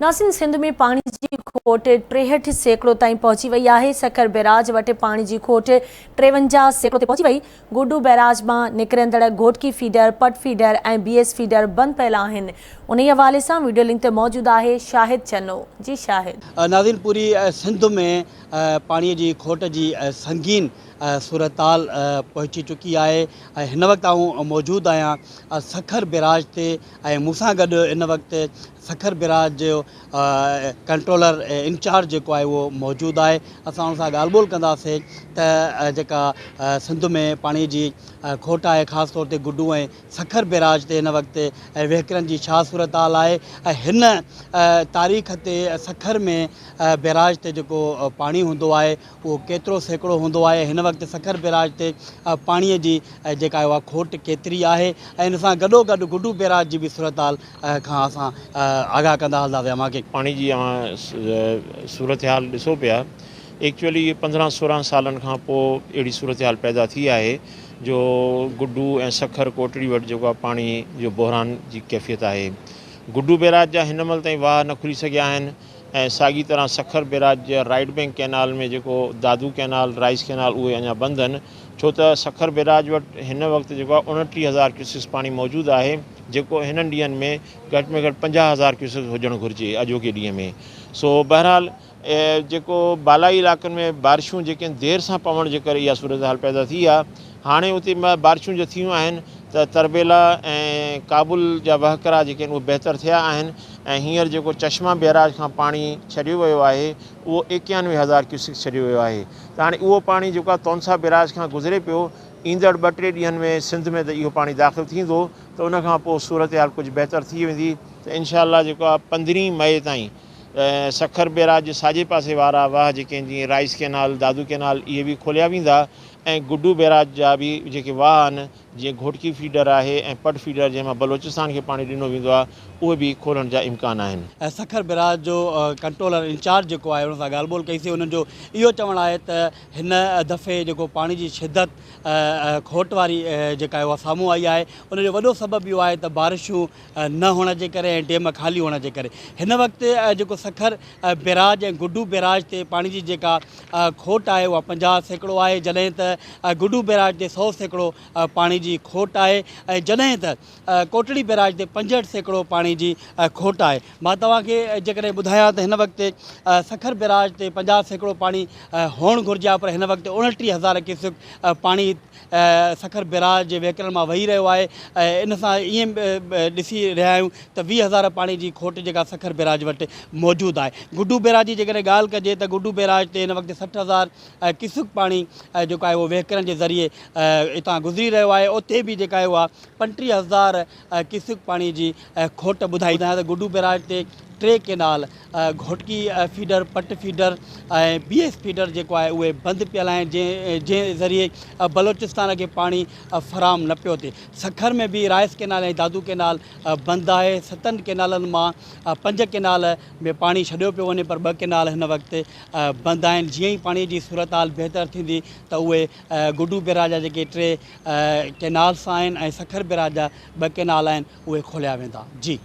नासिन सिंध में पानी की खोट 63 सैकड़ों ताईं पहुंची वई है। सखर बैराज वटे पानी की खोट 53 सैकड़ों ते पहुंची वई। गुड्डू बैराज में निकरंदड़ घोटकी फीडर, पट फीडर और BS फीडर बंद पियल आहिनि। उन हवाले से वीडियो लिंक ते मौजूद है शाहिद चन्नो। जी शाहिद। नाज़रीन, पूरी सिंध में पानी की खोट की संगीन सूरताल पहुंची चुकी है। इन वक्त मौजूद आया सखर बैराज ते मूसा गड इन वक्त सखर बैराज जो कंट्रोलर इंचार्ज जो है वो मौजूद है। असां उन सां ॻाल्हि ॿोल कंदासीं त जेका सिंध में पानी की खोट है, ख़ास तौर ते गुड्डू ऐं सखर बैराज ते इन वक्त वहिकरनि जी छा सूरताल है। हिन तारीख़ ते सखर में बैराज ते जो पानी होंदो है वो केतिरो सैकड़ो होंदो है। हिन वक्त सखर बैराज ते पानी की जेका खोट केतरी है। इन सां गॾोगॾु गुड्डू बैराज की भी सूरताल खां असां आगाह कंदा हलंदासीं। अव्हांखे पानी जी सूरत हाल ॾिसो पिया। एक्चुअली 15-16 सालन खां पोइ अहिड़ी सूरत हाल पैदा थी है जो गुड्डू ऐं सखर कोटड़ी वटि जेको पानी जो बहरान की कैफ़ियत है। गुड्डू बैराज जा हिन महिल ताईं वाह न खुली सघिया आहिनि ऐं साॻी तरह सखर बैराज जा राइट बैंक कैनाल में जो दादू कैनाल, राइस कैनाल उहे अञा बंद आहिनि। छो त सखर बैराज वटि हिन वक्त जो 29,000 क्यूसिस पानी मौजूद है, जो हिननि ॾींहंनि में घट में घट 50,000 क्यूसिस हुजणु घुरिजे अॼोके ॾींहं में। सो बहरहाल जो बालाई इलाक़नि में बारिशूं जेके देर सां पवण जे करे इहा सूरत हाल पैदा थी आहे। हाणे उते बारिशूं जो थियूं आहिनि त तरबेला ऐं काबुल जा वहकरा जेके आहिनि उहे बहितर थिया आहिनि ऐं हींअर जेको चश्मा बैराज खां पाणी छॾियो वियो आहे उहो 91,000 क्यूसिक छॾियो वियो आहे। त हाणे उहो पाणी जेको आहे तौंसा बैराज खां गुज़रे पियो। ईंदड़ 2-3 ॾींहंनि में सिंध में त इहो पाणी दाख़िल थींदो त उन खां पोइ सूरत हाल कुझु बहितर थी वेंदी। त इनशाअल्लाह जेको आहे 15 मई ताईं सखर बैराज जे साॼे पासे वारा वाह जेके जीअं राइस कैनाल, दादू कैनाल इहे भी खोलिया वेंदा ऐं गुड्डू बैराज जा भी जेके वाह आहिनि जीअं घोटकी फीडर है ऐं पट फीडर जंहिंमां बलोचिस्तान के पानी ॾिनो वेंदो आहे उहे भी खोलण जा इम्कान आहिनि। सखर बैराज जो कंट्रोलर इंचार्ज जो है उन सां ॻाल्हि ॿोल कईसीं। उन्हनि जो इहो चवणु आहे त हिन दफ़े जो पानी की शिद्दत खोट वारी जेका आहे साम्हूं आई है। उनजो वॾो सबबु इहो आहे त बारिशूं न हुअण जे करे ऐं डैम खाली हुअण जे करे। हिन वक्त जो सखर बैराज ऐं गुड्डू बैराज ते पानी की जेका खोट है वह 50 सैकड़ो है, जॾहिं त गुड्डू बैराज ते 100 सैकड़ो पानी की खोट है। जॾहिं त कोटड़ी बैराज ते 65 सैकड़ो पानी की खोट है। मां तव्हांखे जेकॾहिं ॿुधायां त हिन वक्त सखर बैराज ते 50 सैकड़ो पानी हुअणु घुरिजे, पर हिन वक्त 29,000 क्यूसिक पानी सखर बैराज जे वहिकरनि मां वही रहियो आहे। इन सां ईअं ॾिसी रहिया आहियूं त 20,000 पानी की खोट जेका सखर बैराज वटि मौजूद है। गुड्डू बैराज जी जेकॾहिं ॻाल्हि कजे त गुड्डू बैराज ते हिन वक्त 60,000 क्यूसिक पानी जेको आहे उहो वहिकरनि जे ज़रिए इतां गुज़री रहियो आहे। उते भी जेका आहे उहा 35,000 क्यूसिक पानी की खोट ॿुधाई त गुड्डू बैराज ते 3 कैनाल घोटकी फीडर, पट फीडर ऐं BS फीडर जो है उहे बंद पियल आहिनि, जे ज़रिए बलोचिस्तान के पानी फराम न पियो थिए। सखर में भी राइस कैनाल ऐं दादू कैनाल बंद है। 7 कैनालनि मां 5 कैनाल में पानी छॾियो पियो वञे, पर 2 कैनाल हिन वक्त बंद आहिनि। जीअं ही पानी की सूरत हाल बहितर थींदी त उहे गुड्डू बैराज जा जेके 3 कैनाल्स आहिनि ऐं सखर बैराज जा 2 कैनाल आहिनि उहे खोलिया वेंदा। जी।